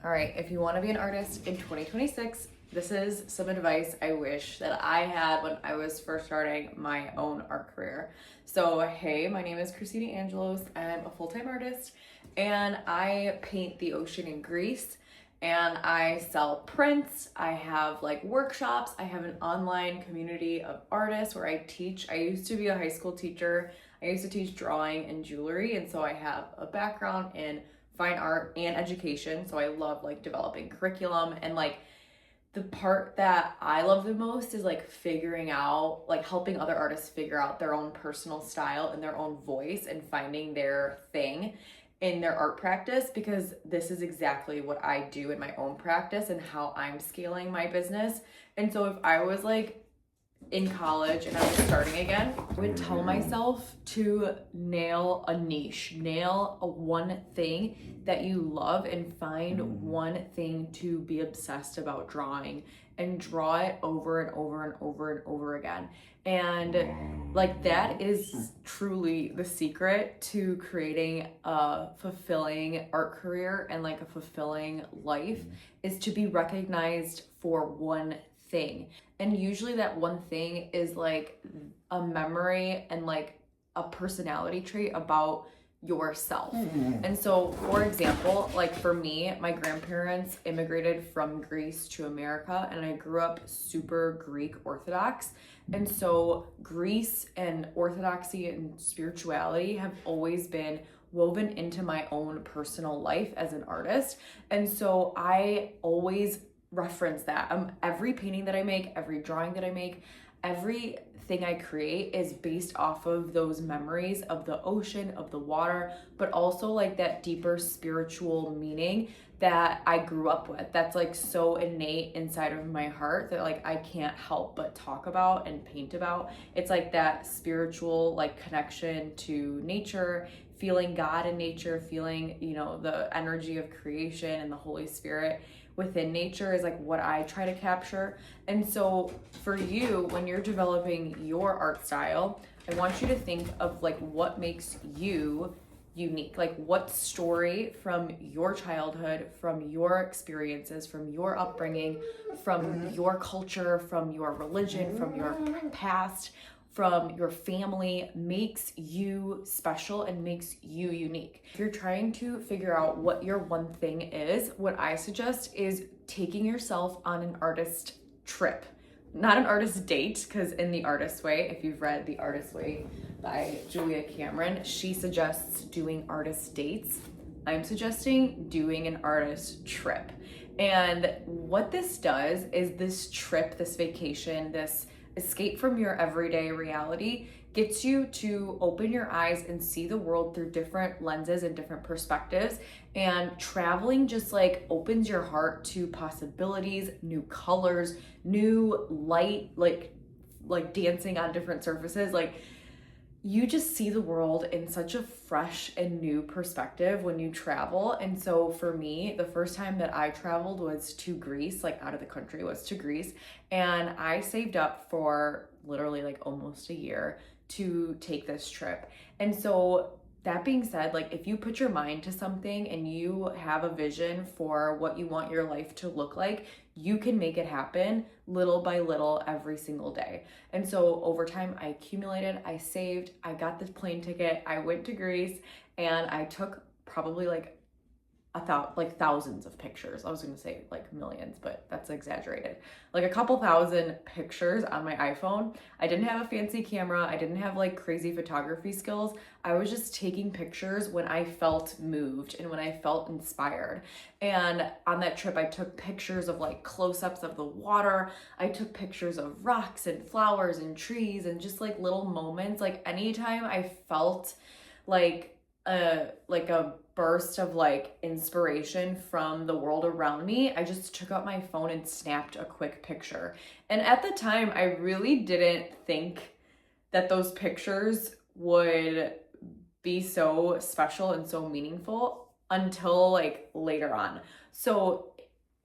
All right, if you want to be an artist in 2026, this is some advice I wish that I had when I was first starting my own art career. So, hey, my name is Christina Angelos. I'm a full-time artist and I paint the ocean in Greece and I sell prints. I have like workshops. I have an online community of artists where I teach. I used to be a high school teacher. I used to teach drawing and jewelry, and so I have a background in fine art and education. So I love like developing curriculum, and like the part that I love the most is like figuring out, like helping other artists figure out their own personal style and their own voice and finding their thing in their art practice, because this is exactly what I do in my own practice and how I'm scaling my business. And so if I was like in college and I was starting again, I would tell myself to nail a niche, nail a one thing that you love, and find one thing to be obsessed about drawing and draw it over and over and over and over again. And like that is truly the secret to creating a fulfilling art career and like a fulfilling life, is to be recognized for one thing. And usually that one thing is like a memory and like a personality trait about yourself. And so, for example, like for me, my grandparents immigrated from Greece to America, and I grew up super Greek Orthodox. And so Greece and Orthodoxy and spirituality have always been woven into my own personal life as an artist. And so I always reference that. Every painting that I make, every drawing that I make, everything I create is based off of those memories of the ocean, of the water, but also like that deeper spiritual meaning that I grew up with. That's like so innate inside of my heart that like I can't help but talk about and paint about. It's like that spiritual like connection to nature, feeling God in nature, feeling, you know, the energy of creation and the Holy Spirit within nature is like what I try to capture. And so for you, when you're developing your art style, I want you to think of like what makes you unique. Like what story from your childhood, from your experiences, from your upbringing, from your culture, from your religion, from your past, from your family makes you special and makes you unique. If you're trying to figure out what your one thing is, what I suggest is taking yourself on an artist trip. Not an artist date, because in The Artist Way, if you've read The Artist Way by Julia Cameron, she suggests doing artist dates. I'm suggesting doing an artist trip. And what this does is this trip, this vacation, this escape from your everyday reality gets you to open your eyes and see the world through different lenses and different perspectives. And traveling just like opens your heart to possibilities, new colors, new light, like dancing on different surfaces. Like you just see the world in such a fresh and new perspective when you travel. And so for me, the first time that I traveled was to Greece, like out of the country, was to Greece. And I saved up for literally like almost a year to take this trip. And so that being said, like if you put your mind to something and you have a vision for what you want your life to look like, you can make it happen little by little every single day. And so over time, I accumulated, I saved, I got this plane ticket, I went to Greece, and I took probably like thousands of pictures. I was gonna say like millions, but that's exaggerated. Like a couple thousand pictures on my iPhone. I didn't have a fancy camera. I didn't have like crazy photography skills. I was just taking pictures when I felt moved and when I felt inspired. And on that trip, I took pictures of like close-ups of the water. I took pictures of rocks and flowers and trees and just like little moments. Like anytime I felt like a burst of like inspiration from the world around me, I just took out my phone and snapped a quick picture. And at the time, I really didn't think that those pictures would be so special and so meaningful until like later on. So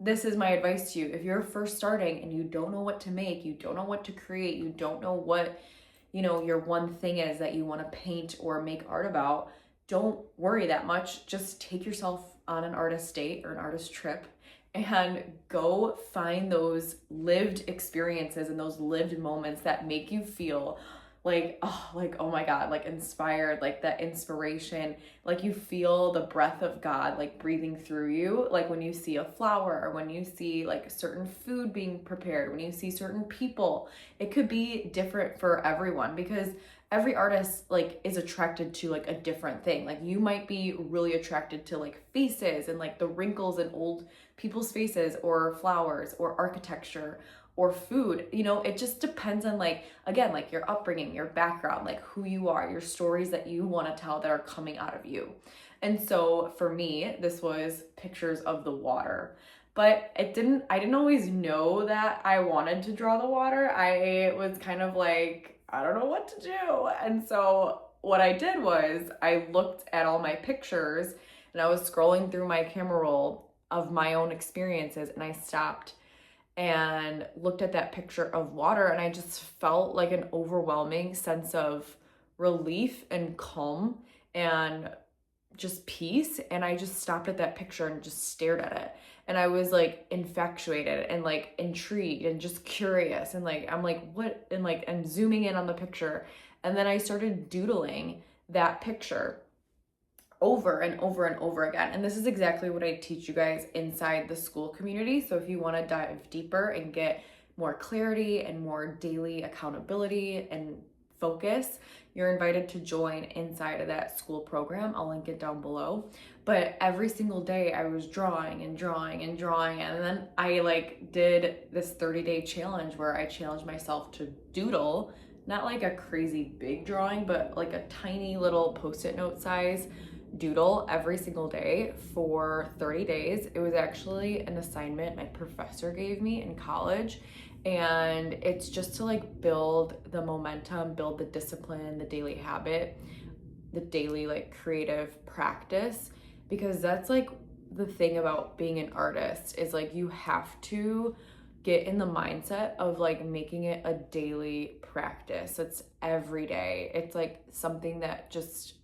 this is my advice to you. If you're first starting and you don't know what to make, you don't know what to create, you don't know what, you know, your one thing is that you want to paint or make art about, don't worry that much. Just take yourself on an artist date or an artist trip and go find those lived experiences and those lived moments that make you feel like, oh my God, like inspired, like that inspiration, like you feel the breath of God like breathing through you, like when you see a flower or when you see like certain food being prepared, when you see certain people. It could be different for everyone because every artist like is attracted to like a different thing. Like you might be really attracted to like faces and like the wrinkles in old people's faces, or flowers, or architecture, or food. You know, it just depends on like, again, like your upbringing, your background, like who you are, your stories that you want to tell that are coming out of you. And so for me, this was pictures of the water. But I didn't always know that I wanted to draw the water. I was kind of like, I don't know what to do. And so what I did was I looked at all my pictures and I was scrolling through my camera roll of my own experiences, and I stopped and looked at that picture of water, and I just felt like an overwhelming sense of relief and calm and just peace. And I just stopped at that picture and just stared at it. And I was like infatuated and like intrigued and just curious. And like, I'm like, what? And like, I'm zooming in on the picture. And then I started doodling that picture over and over and over again. And this is exactly what I teach you guys inside the school community. So if you want to dive deeper and get more clarity and more daily accountability and focus, you're invited to join inside of that school program. I'll link it down below. But every single day I was drawing and drawing and drawing. And then I like did this 30-day challenge where I challenged myself to doodle, not like a crazy big drawing, but like a tiny little Post-it note size doodle every single day for 30 days. It was actually an assignment my professor gave me in college. And it's just to like build the momentum, build the discipline, the daily habit, the daily like creative practice, because that's like the thing about being an artist is like you have to get in the mindset of like making it a daily practice. It's every day. It's like something that just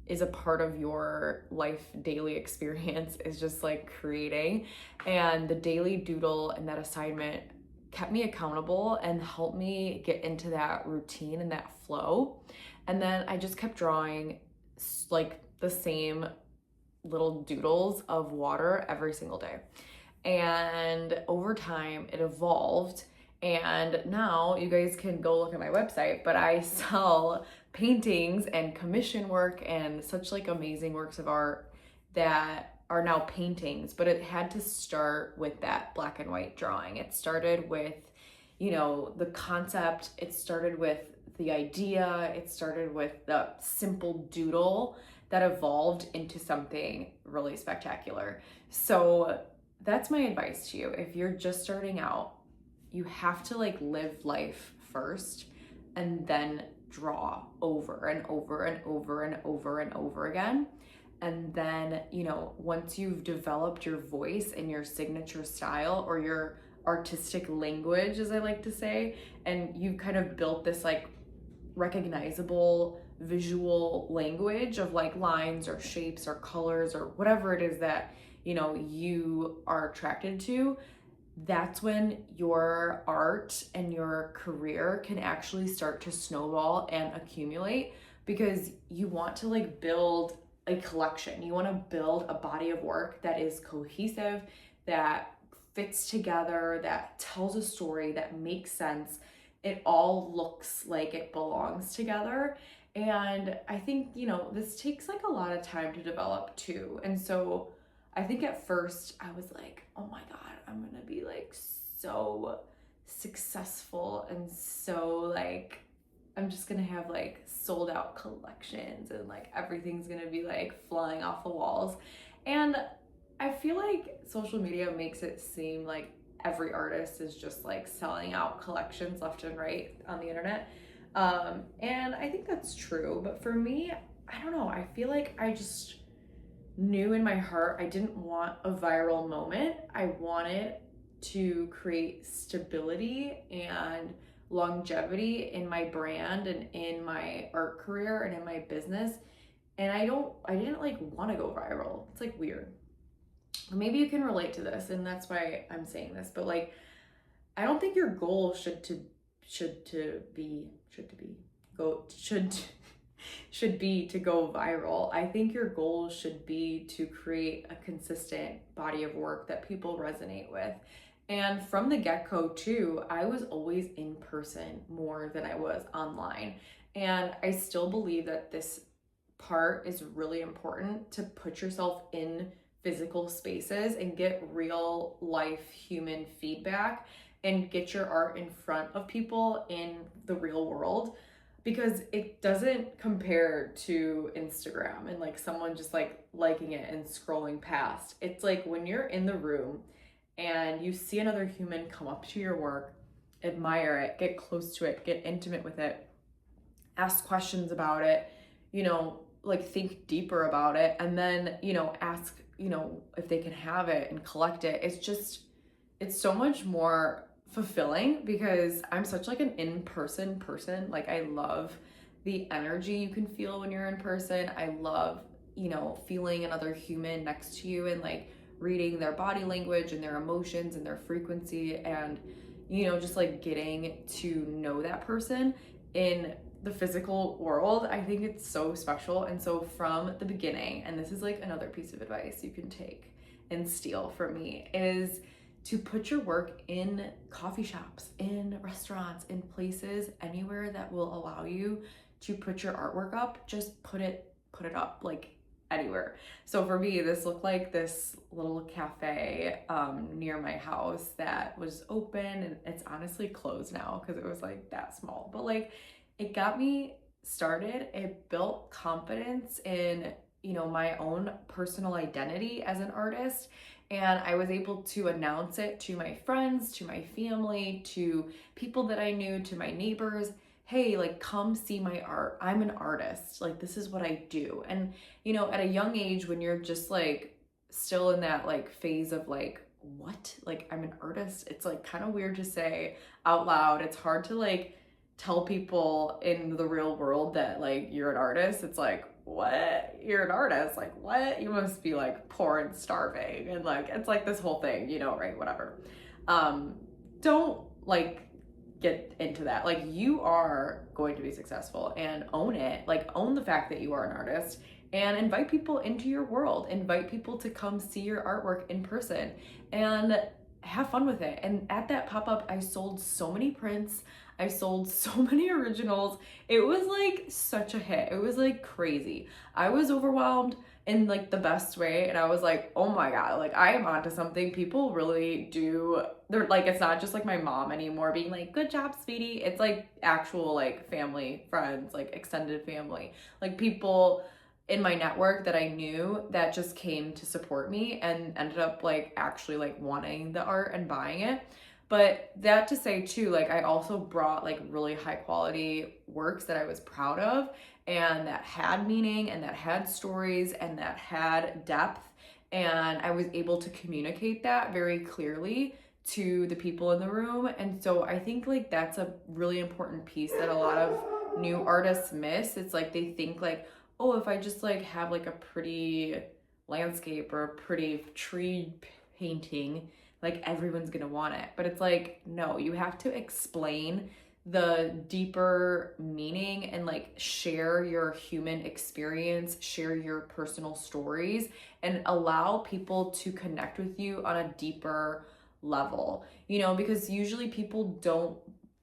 is a part of your life daily experience, is just like creating. And the daily doodle and that assignment kept me accountable and helped me get into that routine and that flow. And then I just kept drawing like the same little doodles of water every single day. And over time it evolved. And now you guys can go look at my website, but I sell paintings and commission work and such like amazing works of art that are now paintings. But it had to start with that black and white drawing. It started with, you know, the concept. It started with the idea. It started with the simple doodle that evolved into something really spectacular. So that's my advice to you. If you're just starting out, you have to like live life first and then draw over and over and over and over and over again. And then, you know, once you've developed your voice and your signature style, or your artistic language, as I like to say, and you've kind of built this like recognizable visual language of like lines or shapes or colors or whatever it is that, you know, you are attracted to, that's when your art and your career can actually start to snowball and accumulate, because you want to like build a collection. You want to build a body of work that is cohesive, that fits together, that tells a story, that makes sense. It all looks like it belongs together. And I think, you know, this takes like a lot of time to develop too. And so I think at first I was like, oh my God, I'm gonna be like so successful and so like, I'm just gonna have like sold out collections and like everything's gonna be like flying off the walls. And I feel like social media makes it seem like every artist is just like selling out collections left and right on the internet. And I think that's true. But for me, I don't know. I feel like I just knew in my heart I didn't want a viral moment. I wanted to create stability and longevity in my brand and in my art career and in my business. And I didn't like want to go viral. It's like weird. maybe you can relate to this, and that's why I'm saying this, but like, I don't think your goal should be to go viral. I think your goal should be to create a consistent body of work that people resonate with. And from the get-go too, I was always in person more than I was online. And I still believe that this part is really important, to put yourself in physical spaces and get real life human feedback and get your art in front of people in the real world, because it doesn't compare to Instagram and like someone just like liking it and scrolling past. It's like when you're in the room and you see another human come up to your work, admire it, get close to it, get intimate with it, ask questions about it, you know, like think deeper about it, and then, you know, ask, you know, if they can have it and collect it. It's so much more fulfilling, because I'm such like an in-person person. Like I love the energy you can feel when you're in person. I love, you know, feeling another human next to you and like reading their body language and their emotions and their frequency, and, you know, just like getting to know that person in the physical world. I think it's so special. And so from the beginning, and this is like another piece of advice you can take and steal from me, is to put your work in coffee shops, in restaurants, in places, anywhere that will allow you to put your artwork up. Just put it up, like anywhere. So for me, this looked like this little cafe near my house that was open, and it's honestly closed now because it was like that small, but like it got me started. It built confidence in, you know, my own personal identity as an artist. And I was able to announce it to my friends, to my family, to people that I knew, to my neighbors. Hey, like, come see my art. I'm an artist. Like, this is what I do. And, you know, at a young age, when you're just like still in that like phase of like, what? Like, I'm an artist. It's like kind of weird to say out loud. It's hard to like tell people in the real world that like you're an artist. It's like, what? You're an artist? Like, what? You must be like poor and starving. And like, it's like this whole thing, you know, right? Whatever. Don't like get into that. Like, you are going to be successful, and own it. Like, own the fact that you are an artist, and invite people into your world. Invite people to come see your artwork in person and have fun with it. And at that pop-up, I sold so many prints. I sold so many originals. It was like such a hit. It was like crazy. I was overwhelmed in like the best way, and I was like, oh my God, like I am onto something. People really do. They're like, it's not just like my mom anymore being like, good job, sweetie. It's like actual like family, friends, like extended family, like people in my network that I knew that just came to support me and ended up like actually like wanting the art and buying it. But that to say too, like I also brought like really high quality works that I was proud of, and that had meaning, and that had stories, and that had depth. And I was able to communicate that very clearly to the people in the room. And so I think like that's a really important piece that a lot of new artists miss. It's like they think like, oh, if I just like have like a pretty landscape or a pretty tree painting, like everyone's gonna want it. But it's like, no, you have to explain the deeper meaning and like share your human experience, share your personal stories, and allow people to connect with you on a deeper level, you know, because usually people don't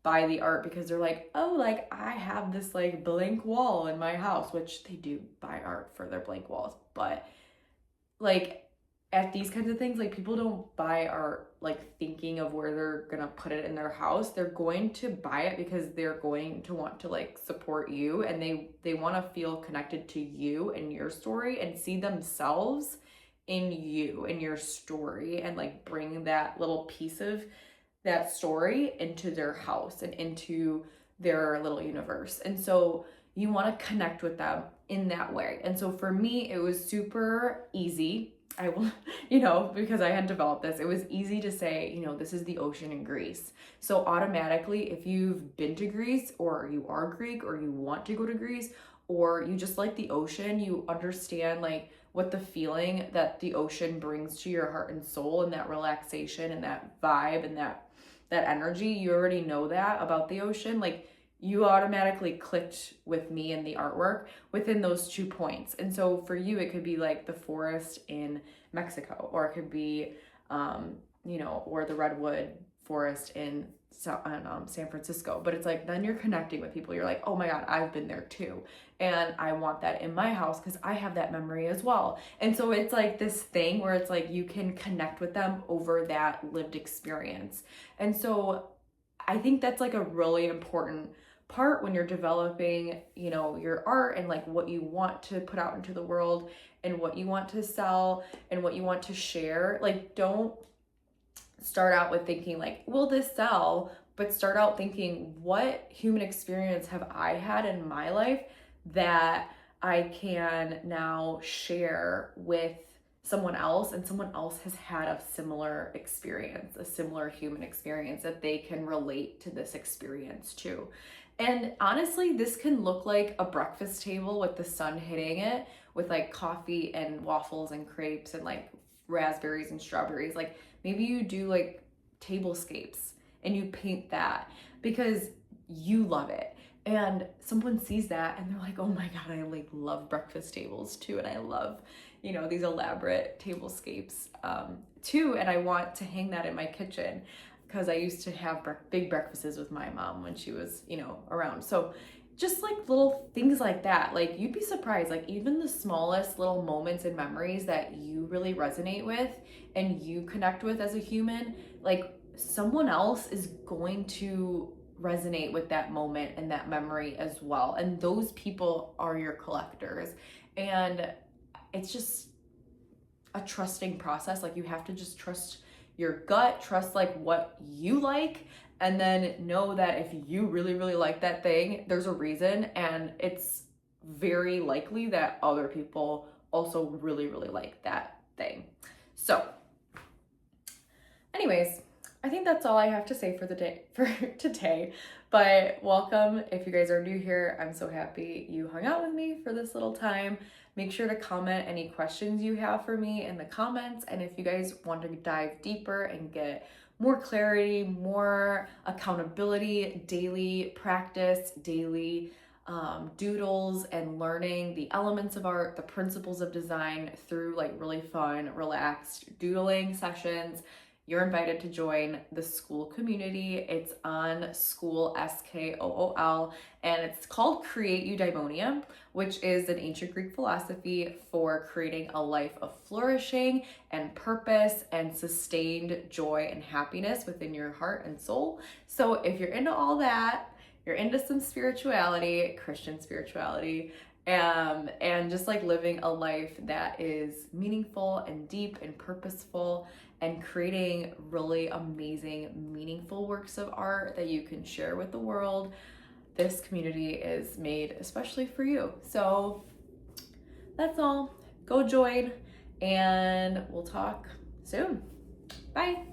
buy the art because they're like, oh, like I have this like blank wall in my house, which they do buy art for their blank walls, but like at these kinds of things, like people don't buy art like thinking of where they're gonna put it in their house. They're going to buy it because they're going to want to like support you, and they want to feel connected to you and your story and see themselves in you and your story, and like bring that little piece of that story into their house and into their little universe. And so you want to connect with them in that way. And so for me, it was super easy. I will, you know, because I had developed this, it was easy to say, you know, this is the ocean in Greece. So automatically, if you've been to Greece, or you are Greek, or you want to go to Greece, or you just like the ocean, you understand like what the feeling that the ocean brings to your heart and soul, and that relaxation and that vibe and that energy. You already know that about the ocean. Like, you automatically clicked with me in the artwork within those 2 points. And so for you, it could be like the forest in Mexico, or it could be, or the redwood forest in San Francisco. But it's like, then you're connecting with people. You're like, oh my God, I've been there too. And I want that in my house because I have that memory as well. And so it's like this thing where it's like you can connect with them over that lived experience. And so I think that's like a really important part when you're developing, your art and like what you want to put out into the world and what you want to sell and what you want to share. Like, don't start out with thinking like, will this sell? But start out thinking, what human experience have I had in my life that I can now share with someone else, and someone else has had a similar experience, a similar human experience that they can relate to this experience too. And honestly, this can look like a breakfast table with the sun hitting it, with like coffee and waffles and crepes and like raspberries and strawberries. Like, maybe you do like tablescapes and you paint that because you love it. And someone sees that and they're like, oh my God, I like love breakfast tables too. And I love, these elaborate tablescapes too. And I want to hang that in my kitchen because I used to have big breakfasts with my mom when she was, around. So just like little things like that, like you'd be surprised, like even the smallest little moments and memories that you really resonate with and you connect with as a human, like someone else is going to resonate with that moment and that memory as well. And those people are your collectors. And it's just a trusting process. Like, you have to just trust your gut, trust like what you like, and then know that if you really, really like that thing, there's a reason, and it's very likely that other people also really, really like that thing. So anyways, I think that's all I have to say for today. But welcome. If you guys are new here, I'm so happy you hung out with me for this little time. Make sure to comment any questions you have for me in the comments. And if you guys want to dive deeper and get more clarity, more accountability, daily practice, daily doodles, and learning the elements of art, the principles of design through like really fun, relaxed doodling sessions, you're invited to join the Skool community. It's on Skool, Skool, and it's called Create Eudaimonia, which is an ancient Greek philosophy for creating a life of flourishing and purpose and sustained joy and happiness within your heart and soul. So if you're into all that, you're into some spirituality, Christian spirituality, and just like living a life that is meaningful and deep and purposeful, and creating really amazing, meaningful works of art that you can share with the world, this community is made especially for you. So that's all. Go join, and we'll talk soon. Bye.